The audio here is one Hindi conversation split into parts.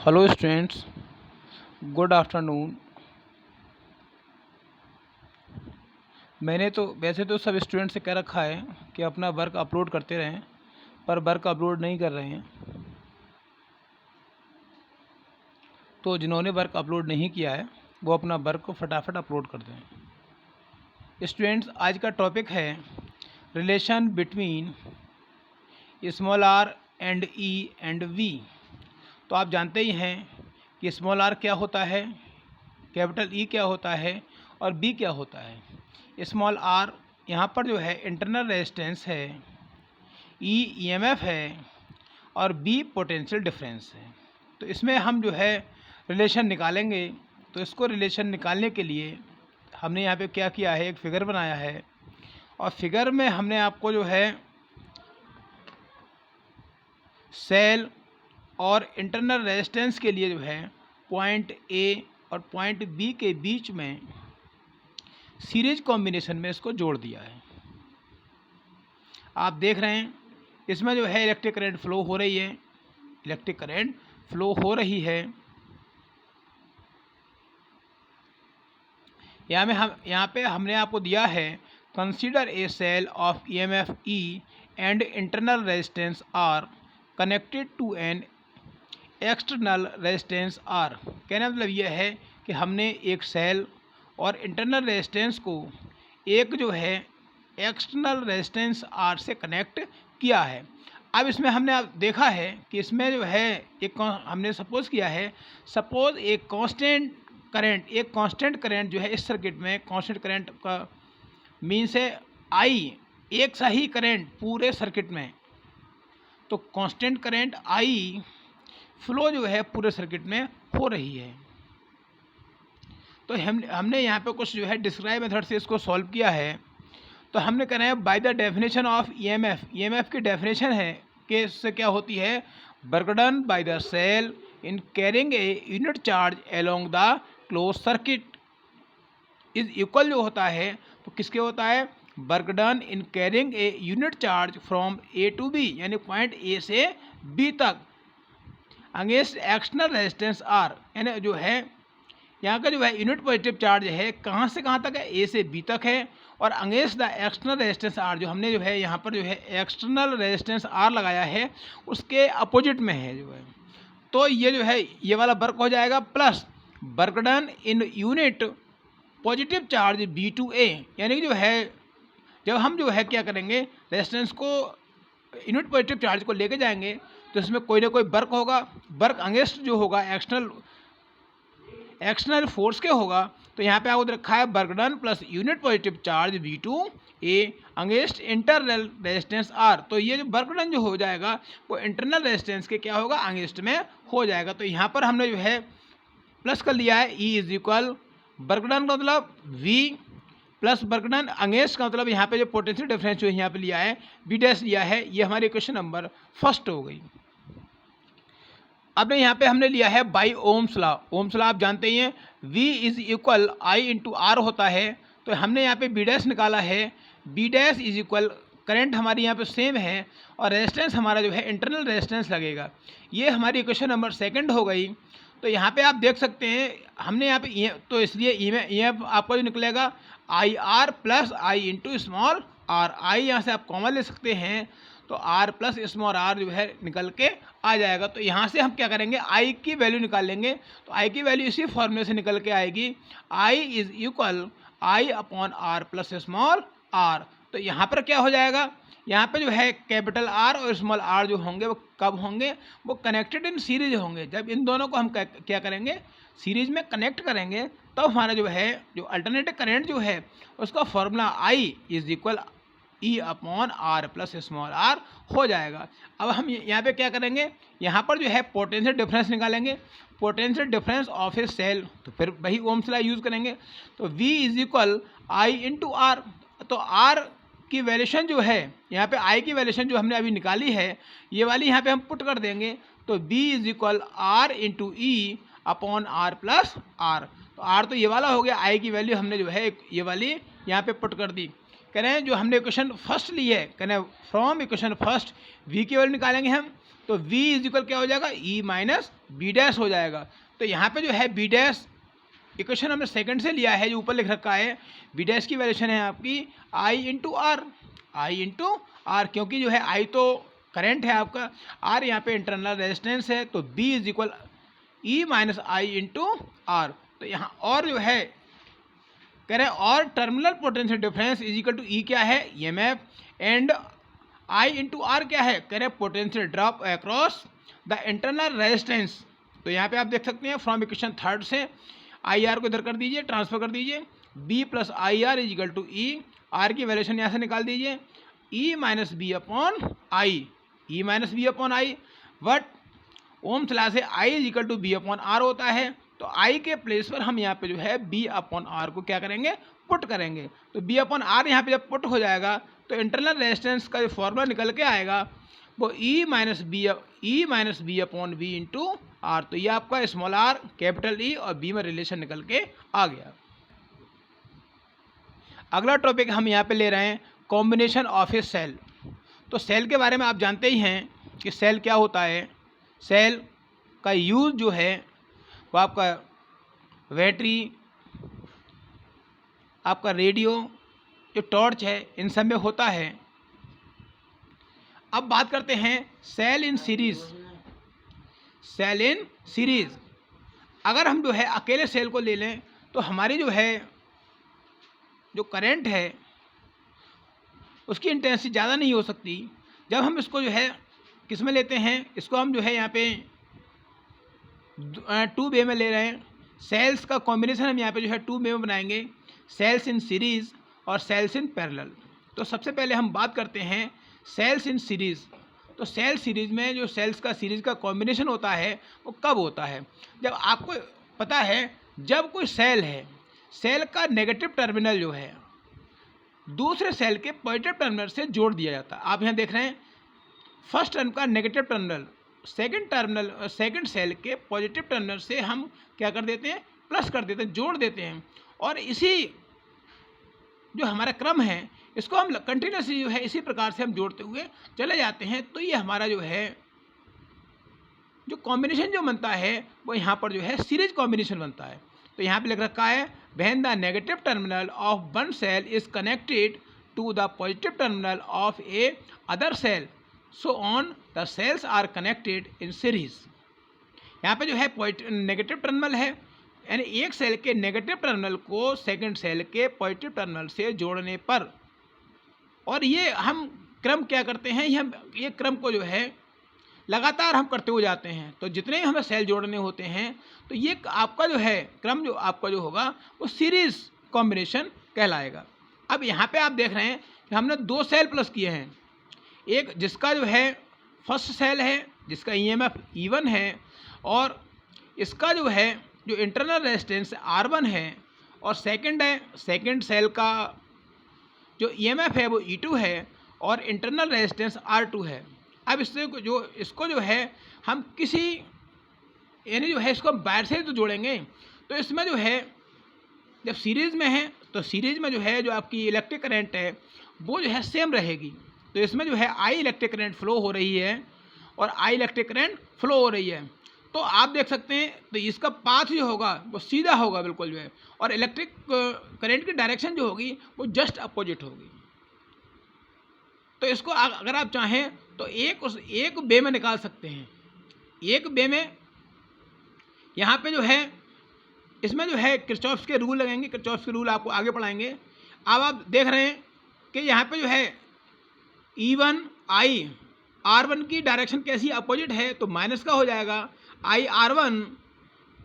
Hello students, good afternoon. मैंने तो वैसे तो सब स्टूडेंट से कह रखा है कि अपना वर्क अपलोड करते रहें, पर वर्क अपलोड नहीं कर रहे हैं। तो जिन्होंने वर्क अपलोड नहीं किया है वो अपना वर्क को फटाफट अपलोड कर दें। स्टूडेंट्स, आज का टॉपिक है relation between small r and E and V. तो आप जानते ही हैं कि स्मॉल आर क्या होता है, कैपिटल ई क्या होता है और बी क्या होता है। स्मॉल आर यहाँ पर जो है इंटरनल रेजिस्टेंस है, ई ईएमएफ है और बी पोटेंशियल डिफरेंस है। तो इसमें हम जो है रिलेशन निकालेंगे। तो इसको रिलेशन निकालने के लिए हमने यहाँ पे क्या किया है, एक फिगर बनाया है और फिगर में हमने आपको जो है सेल और इंटरनल रेजिस्टेंस के लिए जो है पॉइंट ए और पॉइंट बी के बीच में सीरीज कॉम्बिनेशन में इसको जोड़ दिया है। आप देख रहे हैं इसमें जो है इलेक्ट्रिक करंट फ्लो हो रही है, इलेक्ट्रिक करंट फ्लो हो रही है। यहाँ पे हमने आपको दिया है consider a cell of EMF E and internal resistance r connected to an external resistance R. कहने का मतलब यह है कि हमने एक सेल और इंटरनल रेजिस्टेंस को एक जो है एक्सटर्नल रेजिस्टेंस आर से कनेक्ट किया है। अब इसमें हमने देखा है कि इसमें जो है एक हमने सपोज किया है, सपोज एक कांस्टेंट करंट जो है इस सर्किट में कांस्टेंट करंट का मीन्स है आई, एक सही करंट पूरे सर्किट में। तो कांस्टेंट करंट आई फ्लो जो है पूरे सर्किट में हो रही है। तो हमने यहाँ पे कुछ जो है डिस्क्राइब मेथड से इसको सॉल्व किया है। तो हमने कहना है by the definition of EMF, EMF की डेफिनेशन है कि इससे क्या होती है, work done by the cell in carrying a unit charge along the close circuit is equal जो होता है तो किसके होता है, work done in carrying a unit charge from A to B, यानी पॉइंट ए से बी तक अगेंस्ट एक्सटर्नल रेजिस्टेंस आर। यानी जो है यहाँ का जो है यूनिट पॉजिटिव चार्ज है कहाँ से कहाँ तक है, ए से बी तक है, और against the external resistance are जो हमने जो है यहाँ पर जो है एक्सटर्नल रेजिस्टेंस आर लगाया है उसके अपोजिट में है जो है। तो ये जो है ये वाला वर्क हो जाएगा plus work done in unit positive charge B to A, यानी कि जो है जब हम जो है क्या करेंगे रेजिस्टेंस को यूनिट पॉजिटिव चार्ज को लेके जाएंगे तो इसमें कोई ना कोई वर्क होगा, वर्क अगेंस्ट जो होगा एक्सटर्नल फोर्स के होगा। तो यहाँ पे आपको रखा है work done plus unit positive charge B to A against internal resistance r. तो ये जो वर्क डन जो हो जाएगा वो इंटरनल रेजिस्टेंस के क्या होगा, अगेंस्ट में हो जाएगा। तो यहाँ पर हमने जो है प्लस कर लिया है E is equal work done का मतलब V plus work done against का मतलब यहाँ पे जो पोटेंशियल डिफरेंस जो यहाँ पे लिया है बी डैश लिया है, ये हमारी क्वेश्चन नंबर फर्स्ट हो गई। अब यहाँ पे हमने लिया है by ohm's law. Ohm's law आप जानते ही हैं, V is equal I into R होता है। तो हमने यहाँ पे बी डैश निकाला है, B dash is equal current हमारी यहाँ पे सेम है और रेजिस्टेंस हमारा जो है इंटरनल रेजिस्टेंस लगेगा। ये हमारी क्वेश्चन नंबर सेकंड हो गई। तो यहाँ पे आप देख सकते हैं हमने यहाँ पे तो इसलिए ई आपका जो निकलेगा I R plus I into small R. I यहाँ से आप कॉमन ले सकते हैं तो आर प्लस स्मॉल आर जो है निकल के आ जाएगा। तो यहाँ से हम क्या करेंगे, आई की वैल्यू निकाल लेंगे। तो आई की वैल्यू इसी फॉर्मूले से निकल के आएगी, I is equal I upon R plus small R. तो यहाँ पर क्या हो जाएगा, यहाँ पे जो है कैपिटल आर और स्मॉल आर जो होंगे वो कब होंगे, वो कनेक्टेड इन सीरीज होंगे। जब इन दोनों को हम क्या करेंगे, सीरीज में कनेक्ट करेंगे तब हमारा जो है जो अल्टरनेटिव करंट जो है उसका formula I is equal E upon R plus small r हो जाएगा। अब हम यहाँ पे क्या करेंगे, यहाँ पर जो है पोटेंशियल डिफरेंस निकालेंगे, potential difference of a cell. तो फिर वही ओम्स लॉ यूज़ करेंगे। तो V is equal I into R. तो R की वैल्यूशन जो है यहाँ पे I की वैल्यूशन जो हमने अभी निकाली है ये वाली यहाँ पे हम पुट कर देंगे। तो B is equal R into E upon R plus r. तो R तो ये वाला हो गया, I की वैल्यू हमने जो है ये वाली यहाँ पे पुट कर दी। कह रहे हैं जो हमने इक्वेशन फर्स्ट ली है, कह रहे हैं फ्रॉम इक्वेशन फर्स्ट V की वैल्यू निकालेंगे हम। तो V इज इक्वल क्या हो जाएगा, E माइनस बी डैश हो जाएगा। तो यहाँ पे जो है बी डैश इक्वेशन हमने सेकंड से लिया है, जो ऊपर लिख रखा है बी डैश की वैल्यूशन है आपकी I इंटू आर, क्योंकि जो है I तो करंट है आपका, R यहाँ पे इंटरनल रेजिस्टेंस है, तो B is equal E minus I into R. तो यहाँ और जो है कह रहे हैं और terminal potential difference is equal to E क्या है, EMF, and I into R क्या है, कह रहे हैं potential drop across the internal resistance. तो यहाँ पे आप देख सकते हैं फ्रॉम इक्वेशन थर्ड से आई आर को इधर कर दीजिए, ट्रांसफर कर दीजिए, B plus I R is equal to E, R की वैल्यूशन यहाँ से निकाल दीजिए, E minus B upon I, but Ohm's law से I is equal to B upon R होता है। तो आई के प्लेस पर हम यहाँ पे जो है बी अपॉन आर को क्या करेंगे, पुट करेंगे। तो बी अपॉन आर यहाँ पे जब पुट हो जाएगा तो इंटरनल रेजिस्टेंस का जो फॉर्मूला निकल के आएगा वो E minus B upon V into R. तो ये आपका स्मॉल आर कैपिटल ई और बी में रिलेशन निकल के आ गया। अगला टॉपिक हम यहाँ पे ले रहे हैं कॉम्बिनेशन ऑफ ए सेल। तो सेल के बारे में आप जानते ही हैं कि सेल क्या होता है। सेल का यूज़ जो है वो आपका बैटरी, आपका रेडियो, जो टॉर्च है, इन सब में होता है। अब बात करते हैं सेल इन सीरीज। अगर हम जो है अकेले सेल को ले लें तो हमारी जो है जो करंट है उसकी इंटेंसिटी ज़्यादा नहीं हो सकती। जब हम इसको जो है किस में लेते हैं, इसको हम जो है यहाँ पे 2 वे में ले रहे हैं। सेल्स का कॉम्बिनेशन हम यहाँ पे जो है 2 वे में बनाएंगे, सेल्स इन सीरीज़ और सेल्स इन पैरेलल। तो सबसे पहले हम बात करते हैं सेल्स इन सीरीज़। तो सेल सीरीज़ में जो सेल्स का सीरीज़ का कॉम्बिनेशन होता है वो कब होता है, जब आपको पता है जब कोई सेल है, सेल का नेगेटिव टर्मिनल जो है दूसरे सेल के पॉजिटिव टर्मिनल से जोड़ दिया जाता है। आप यहाँ देख रहे हैं फर्स्ट टर्म का नेगेटिव टर्मिनल सेकंड सेल के पॉजिटिव टर्मिनल से हम क्या कर देते हैं, प्लस कर देते हैं, जोड़ देते हैं। और इसी जो हमारा क्रम है इसको हम कंटिन्यूसली जो है इसी प्रकार से हम जोड़ते हुए चले जाते हैं। तो ये हमारा जो है जो कॉम्बिनेशन जो बनता है वो यहाँ पर जो है सीरीज कॉम्बिनेशन बनता है। तो यहाँ पे लिख रखा है when the negative terminal of one cell is connected to the positive terminal of a other cell, so on the cells are connected in series. यहाँ पे जो है नेगेटिव टर्मिनल है, यानी एक सेल के नेगेटिव टर्मिनल को सेकंड सेल के पॉजिटिव टर्मिनल से जोड़ने पर, और ये हम क्रम क्या करते हैं, ये क्रम को जो है लगातार हम करते हुए जाते हैं। तो जितने हमें सेल जोड़ने होते हैं तो ये आपका जो है क्रम जो आपका जो होगा वो सीरीज कॉम्बिनेशन कहलाएगा। अब यहाँ पे आप देख रहे हैं कि हमने 2 सेल प्लस किए हैं, एक जिसका जो है फर्स्ट सेल है जिसका EMF E1 है, और इसका जो है जो इंटरनल रेजिस्टेंस R1 है, और सेकंड सेल का जो EMF है वो E2 है, और इंटरनल रेजिस्टेंस R2 है। अब इसको जो है हम किसी यानी जो है इसको बाहर से तो जोड़ेंगे, तो इसमें जो है जब सीरीज़ में है तो सीरीज़ में जो है जो आपकी इलेक्ट्रिक करंट है वो जो है सेम रहेगी। तो इसमें जो है आई इलेक्ट्रिक करंट फ्लो हो रही है और आई इलेक्ट्रिक करंट फ्लो हो रही है। तो आप देख सकते हैं तो इसका पाथ जो होगा वो सीधा होगा बिल्कुल जो है, और इलेक्ट्रिक करंट की डायरेक्शन जो होगी वो जस्ट अपोजिट होगी। तो इसको अगर आप चाहें तो एक वे में निकाल सकते हैं। एक वे में यहाँ पे जो है इसमें जो है किरचॉफ्स के रूल लगेंगे, किरचॉफ्स के रूल आपको आगे पढ़ाएंगे। अब आप देख रहे हैं कि यहाँ पे जो है E1 I R1 की डायरेक्शन कैसी अपोजिट है, तो माइनस का हो जाएगा I R1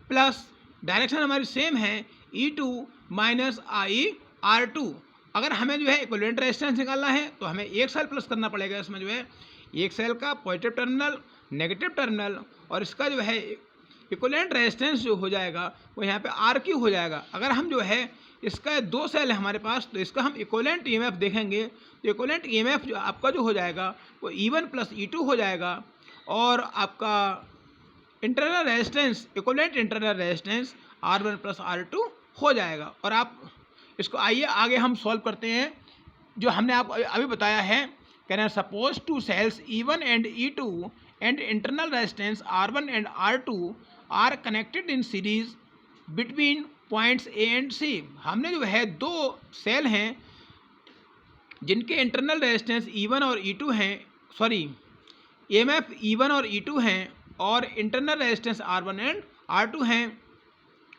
प्लस डायरेक्शन हमारी सेम है E2 माइनस I R2। अगर हमें जो है इक्विवेलेंट रेजिस्टेंस निकालना है तो हमें एक सेल प्लस करना पड़ेगा। इसमें जो है एक सेल का पॉजिटिव टर्मिनल, नेगेटिव टर्मिनल, और इसका जो है इक्विवेलेंट रेजिस्टेंस जो हो जाएगा वो यहाँ पे RQ हो जाएगा। अगर हम जो है इसका 2 सेल है हमारे पास तो इसका हम इक्विवेलेंट EMF देखेंगे, तो इक्विवेलेंट EMF जो आपका जो हो जाएगा वो E1 प्लस E2 हो जाएगा, और आपका internal resistance equivalent internal resistance R1 plus R2 हो जाएगा। और आप इसको आइए आगे हम सॉल्व करते हैं जो हमने आपको अभी बताया है। कहना suppose 2 cells E1 and E2 and internal resistance R1 and R2 are connected in series between points A and C। हमने जो है दो सेल हैं जिनके इंटरनल रेजिस्टेंस E1 और E2 हैं, सॉरी EMF E1 और E2 हैं और internal resistance R1 and R2 हैं।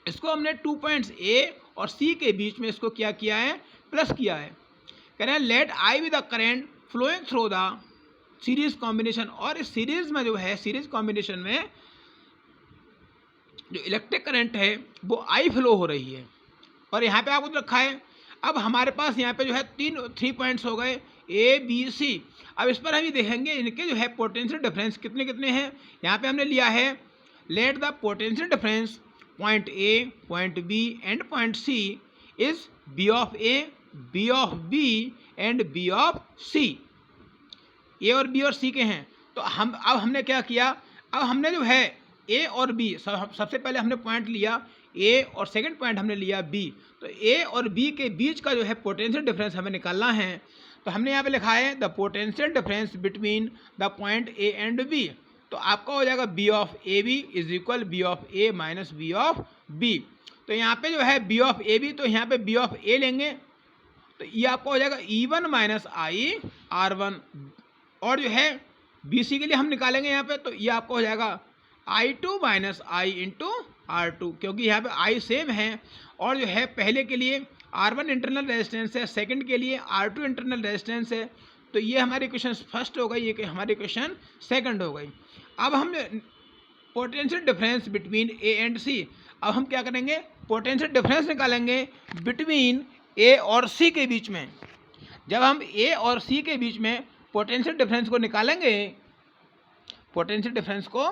इसको हमने 2 पॉइंट्स A और C के बीच में इसको क्या किया है, प्लस किया है। कह रहे हैं let I be the current flowing through the series combination. और इस सीरीज में जो है, सीरीज कॉम्बिनेशन में जो इलेक्ट्रिक करंट है वो I फ्लो हो रही है और यहाँ पे आपको रखा है। अब हमारे पास यहाँ पे जो है 3 पॉइंट्स हो गए A B C। अब इस पर हम ये देखेंगे इनके जो है पोटेंशियल डिफरेंस कितने कितने हैं। यहाँ पे हमने लिया है let the potential difference point A, point B and point C is B of A, B of B and B of C। A और B और C के हैं। तो अब हमने क्या किया, अब हमने जो है A और B सबसे पहले हमने पॉइंट लिया A और सेकंड पॉइंट हमने लिया B। तो A और B के बीच का जो है पोटेंशियल डिफरेंस हमें निकालना है। तो हमने यहाँ पे लिखा है the potential difference between the point A and B। तो आपका हो जाएगा B of a B is equal B of A minus B of B। तो यहाँ पे जो है B ऑफ ए बी, तो यहाँ पे B ऑफ A लेंगे तो ये आपका हो जाएगा E1 माइनस I R1। और जो है BC के लिए हम निकालेंगे यहाँ पे, तो ये आपका हो जाएगा I2 minus I into R2, क्योंकि यहाँ पे I सेम है। और जो है पहले के लिए R1 इंटरनल रेजिस्टेंस है, सेकंड के लिए R2 इंटरनल रेजिस्टेंस है। तो ये हमारी क्वेश्चन फर्स्ट हो गई, ये हमारी क्वेश्चन सेकंड हो गई। अब हम potential difference between A and C, अब हम क्या करेंगे, पोटेंशियल डिफरेंस निकालेंगे बिटवीन A और C के बीच में। जब हम A और C के बीच में पोटेंशियल डिफरेंस को निकालेंगे, पोटेंशियल डिफरेंस को,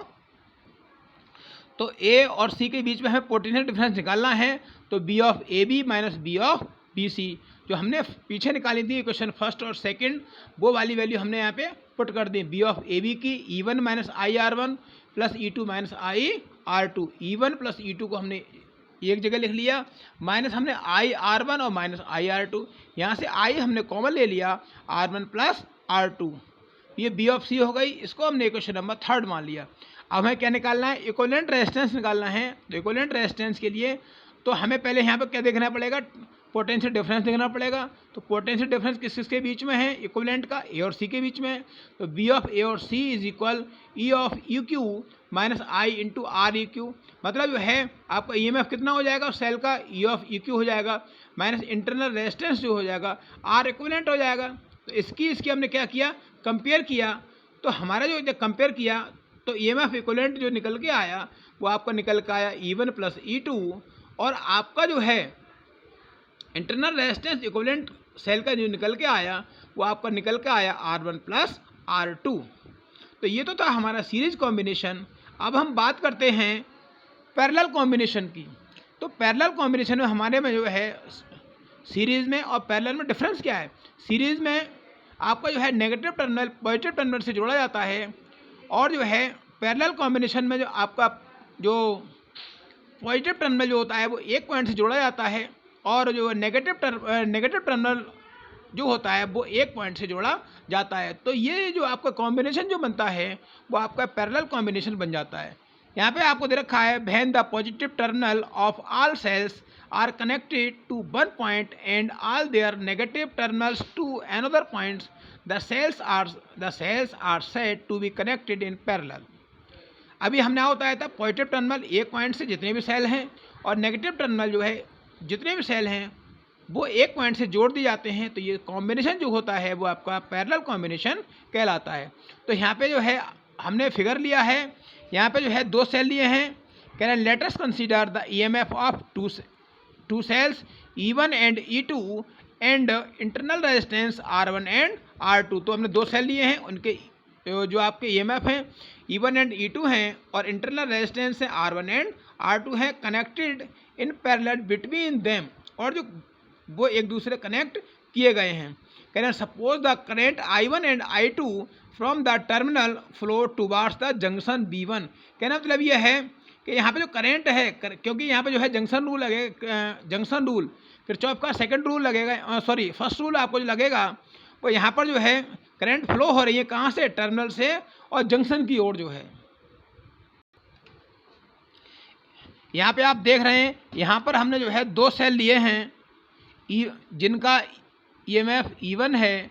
तो A और C के बीच में हमें पोटेंशियल डिफरेंस निकालना है। तो B of a B minus B of B C, जो हमने पीछे निकाली थी क्वेश्चन फर्स्ट और सेकंड, वो वाली वैल्यू हमने यहाँ पे पुट कर दी। B ऑफ ए बी की E1 माइनस आई R1 प्लस E2 माइनस आई R2। E1 प्लस E2 को हमने एक जगह लिख लिया, माइनस हमने आई R1 और माइनस आई R2। यहाँ से I हमने कॉमन ले लिया, R1 प्लस R2। ये B ऑफ C हो गई, इसको हमने क्वेश्चन नंबर 3 मान लिया। अब हमें क्या निकालना है, इक्विवेलेंट रेजिस्टेंस निकालना है। तो इक्विवेलेंट रेजिस्टेंस के लिए तो हमें पहले यहाँ पर क्या देखना पड़ेगा, पोटेंशियल डिफरेंस देखना पड़ेगा। तो पोटेंशियल डिफरेंस किस किसके बीच में है, इक्विवेलेंट का A और C के बीच में है। तो B ऑफ A और C is equal E of you Q minus I into R E Q. मतलब जो है आपका EMF कितना हो जाएगा सेल का, E ऑफ यू क्यू हो जाएगा माइनस इंटरनल रेजिस्टेंस जो हो जाएगा R इक्विवेलेंट हो जाएगा। तो इसकी हमने क्या किया, कंपेयर किया। तो हमारा जो जब कंपेयर किया तो EMF इक्विवेलेंट जो निकल के आया वो आपका निकल के आया E1 प्लस E2। और आपका जो है इंटरनल रेजिस्टेंस इक्विवेलेंट सेल का जो निकल के आया वो आपका निकल के आया R1 प्लस R2। तो ये तो था हमारा सीरीज कॉम्बिनेशन। अब हम बात करते हैं पैरेलल कॉम्बिनेशन की। तो पैरेलल कॉम्बिनेशन में हमारे में जो है सीरीज में और पैरेलल में डिफरेंस क्या है। सीरीज में आपका जो है नेगेटिव टर्मिनल पॉजिटिव टर्मिनल से जोड़ा जाता है, और जो है पैरेलल कॉम्बिनेशन में जो आपका जो पॉजिटिव टर्मिनल जो होता है वो एक पॉइंट से जोड़ा जाता है, और जो नेगेटिव टर्मिनल जो होता है वो एक पॉइंट से जोड़ा जाता है। तो ये जो आपका कॉम्बिनेशन जो बनता है वो आपका पैरेलल कॉम्बिनेशन बन जाता है। यहाँ पे आपको दे रखा है when the positive terminal of all cells are connected to one point and all their negative terminals to another points the cells are said to be connected in parallel. अभी हमने बताया था पॉजिटिव टर्मिनल एक पॉइंट से जितने भी सेल हैं, और नेगेटिव टर्मिनल जो है जितने भी सेल हैं वो एक पॉइंट से जोड़ दिए जाते हैं। तो ये कॉम्बिनेशन जो होता है वो आपका पैरेलल कॉम्बिनेशन कहलाता है। तो यहाँ पे जो है हमने फिगर लिया है, यहाँ पे जो है दो सेल लिए हैं। कह रहे हैं let us consider the EMF of two cells E1 and E2 and internal resistance R1 and R2। तो हमने दो सेल लिए हैं, उनके जो आपके EMF हैं E1 एंड E2 हैं, और इंटरनल रेजिस्टेंस है R1 एंड R2 है connected in parallel between them, और जो वो एक दूसरे कनेक्ट किए गए हैं। कह रहे हैं suppose the current I1 and I2 from the terminal flow towards the junction B1। कहना मतलब ये है कि यहाँ पे जो करेंट है, क्योंकि यहाँ पे जो है जंक्शन रूल लगेगा, जंक्शन रूल किरचॉफ का सेकंड रूल लगेगा, सॉरी फर्स्ट रूल आपको जो लगेगा वो यहाँ पर जो है करंट फ्लो हो रही है कहाँ से, टर्मिनल से और जंक्शन की ओर जो है। यहाँ पे आप देख रहे हैं, यहाँ पर हमने जो है 2 सेल लिए हैं जिनका ईएमएफ E1 है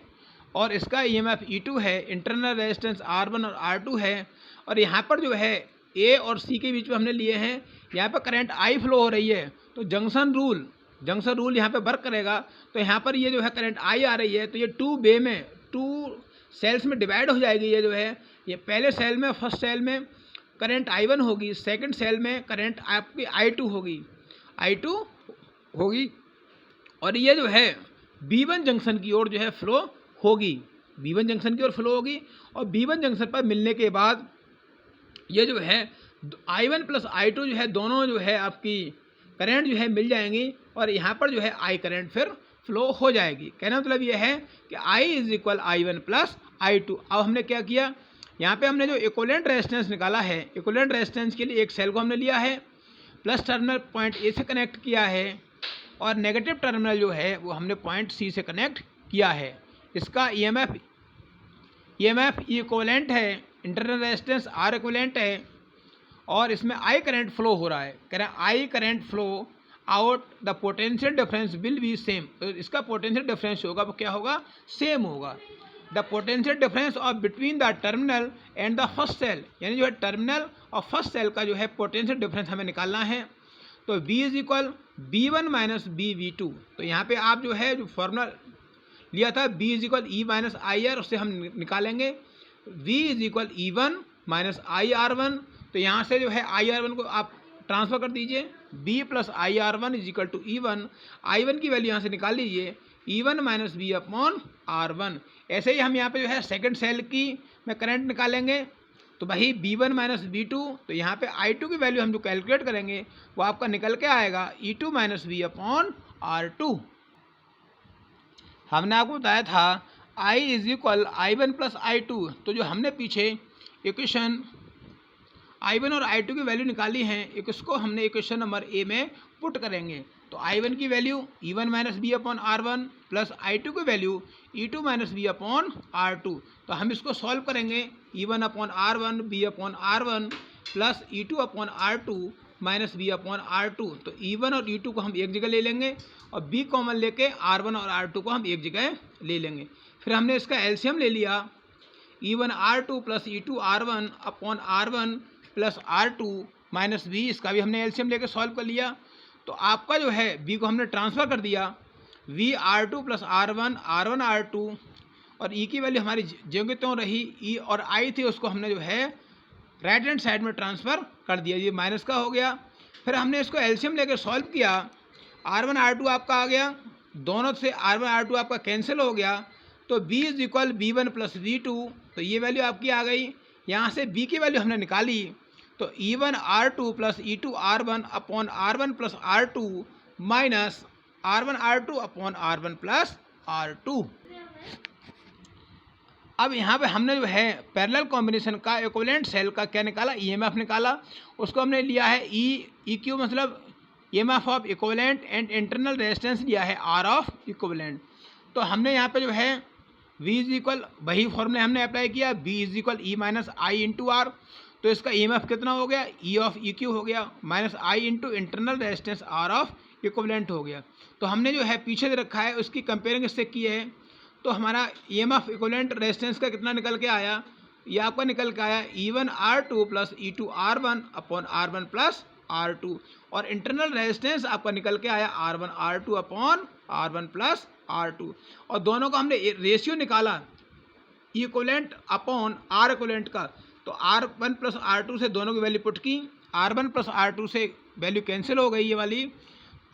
और इसका ईएमएफ E2 है, इंटरनल रेजिस्टेंस R1 और R2 है, और यहाँ पर जो है A और C के बीच में हमने लिए हैं, यहाँ पर करंट I फ्लो हो रही है, तो जंक्शन रूल यहाँ पे वर्क करेगा। तो यहाँ पर ये जो है करंट I आ रही है, तो ये 2 सेल्स में डिवाइड हो जाएगी। ये जो है ये पहले सेल में, फर्स्ट सेल में करंट I1 होगी, सेकंड सेल में करंट आपकी I2 होगी और ये जो है B1 जंक्शन की ओर जो है फ्लो होगी, B1 जंक्शन की ओर फ्लो होगी। और B1 जंक्शन पर मिलने के बाद ये जो है I1 प्लस I2 जो है दोनों जो है आपकी करंट जो है मिल जाएंगी और यहाँ पर जो है I करंट फिर फ्लो हो जाएगी। कहना मतलब ये है कि I is equal I1 plus I2। अब हमने क्या किया, यहाँ पे हमने जो इक्विवेलेंट रेजिस्टेंस निकाला है, इक्विवेलेंट रेजिस्टेंस के लिए एक सेल को हमने लिया है, प्लस टर्मिनल पॉइंट ए से कनेक्ट किया है और नेगेटिव टर्मिनल जो है वो हमने पॉइंट सी से कनेक्ट किया है। इसका ईएमएफ इक्विवेलेंट है, इंटरनल रेजिस्टेंस आर इक्विवेलेंट है और इसमें आई करंट फ्लो हो रहा है। कह रहे हैं I current flow out, the potential difference will be same. तो इसका पोटेंशियल डिफरेंस होगा वो क्या होगा, सेम होगा। The potential difference of between the terminal and the first cell, यानी जो है टर्मिनल और फर्स्ट सेल का जो है पोटेंशियल डिफरेंस हमें निकालना है। तो V is equal B1 minus BV2। तो यहाँ पे आप जो है जो फॉर्मूला लिया था B is equal E minus IR, उससे हम निकालेंगे V is equal E1 minus IR1। तो यहाँ से जो है IR1 को आप ट्रांसफर कर दीजिए, B plus IR1 is equal to E1। I1 की वैल्यू यहाँ से निकाल लीजिए, E1 minus B upon R1। ऐसे ही हम यहाँ पे जो है सेकंड सेल की में करंट निकालेंगे। तो भाई B1 माइनस B2, तो यहाँ पे I2 की वैल्यू हम जो कैलकुलेट करेंगे वो आपका निकल के आएगा E2 minus B upon R2। हमने आपको बताया था I is equal I1 plus I2। तो जो हमने पीछे इक्वेशन I1 और I2 की वैल्यू निकाली है, इसको हमने इक्वेशन नंबर ए में पुट करेंगे। तो I1 की value E1 minus B upon R1 plus I2 की value E2 minus B upon R2। तो हम इसको सॉल्व करेंगे, E1 upon R1 B upon R1 plus E2 upon R2 minus B upon R2। तो E1 और E2 को हम एक जगह ले लेंगे और B कॉमन लेके R1 और R2 को हम एक जगह ले लेंगे। फिर हमने इसका एलसीएम ले लिया, E1 R2 plus E2 R1 upon R1 plus R2 minus B, इसका भी हमने एलसीएम लेके सॉल्व कर लिया। तो आपका जो है B को हमने ट्रांसफ़र कर दिया, V R2 plus R1 R2 और E की वैल्यू हमारी जो की त्यों रही, E और I थी उसको हमने जो है राइट हैंड साइड में ट्रांसफ़र कर दिया, ये माइनस का हो गया। फिर हमने इसको एलसीएम लेकर सॉल्व किया, R1 R2 आपका आ गया, दोनों से R1 R2 आपका कैंसिल हो गया। तो B is equal B1 plus V2। तो ये वैल्यू आपकी आ गई, यहाँ से B की वैल्यू हमने निकाली। तो E1 R2 plus E2 R1 upon R1 plus R2 minus R1 R2 upon R1 plus R2। अब यहाँ पे हमने जो है पैरेलल कॉम्बिनेशन का इक्विवेलेंट सेल का क्या निकाला, ईएमएफ निकाला। उसको हमने लिया है EQ मतलब EMF of equivalent and internal resistance लिया है R ऑफ इक्विवेलेंट। तो हमने यहाँ पे जो है V इज इक्वल वही फॉर्मूला हमने अप्लाई किया, B is equal E minus I into R। तो इसका ईएमएफ कितना हो गया, E ऑफ EQ हो गया minus I into internal resistance R of equivalent हो गया। तो हमने जो है पीछे जो रखा है उसकी कंपेयरिंग इससे की है। तो हमारा ईएमएफ इक्विवेलेंट रेजिस्टेंस का कितना निकल के आया, ये आपका निकल के आया E1 R2 plus E2 R1 upon R1 plus R2 और इंटरनल रेजिस्टेंस आपका निकल के आया R1 R2 upon R1 plus R2। और दोनों का हमने रेशियो निकाला इक्विवेलेंट अपॉन R इक्विवेलेंट का। तो R1 प्लस R2 से दोनों की वैल्यू पुट की, R1 प्लस R2 से वैल्यू कैंसिल हो गई, ये वाली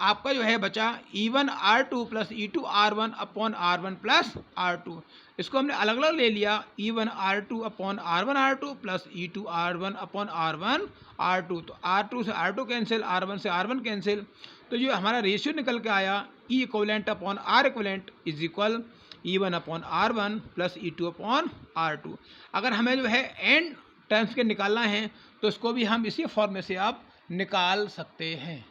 आपका जो है बचा E1 R2 plus E2 R1 upon R1 plus R2। इसको हमने अलग अलग ले लिया, E1 R2 upon R1 R2 plus E2 R1 upon R1 R2। तो R2 से R2 कैंसिल, R1 से R1 कैंसिल। तो जो हमारा रेशियो निकल के आया E equivalent upon R equivalent is equal E1 upon R1 plus E2 upon R2। अगर हमें जो है एंड टर्म्स के निकालना है तो इसको भी हम इसी फॉर्म में से आप निकाल सकते हैं।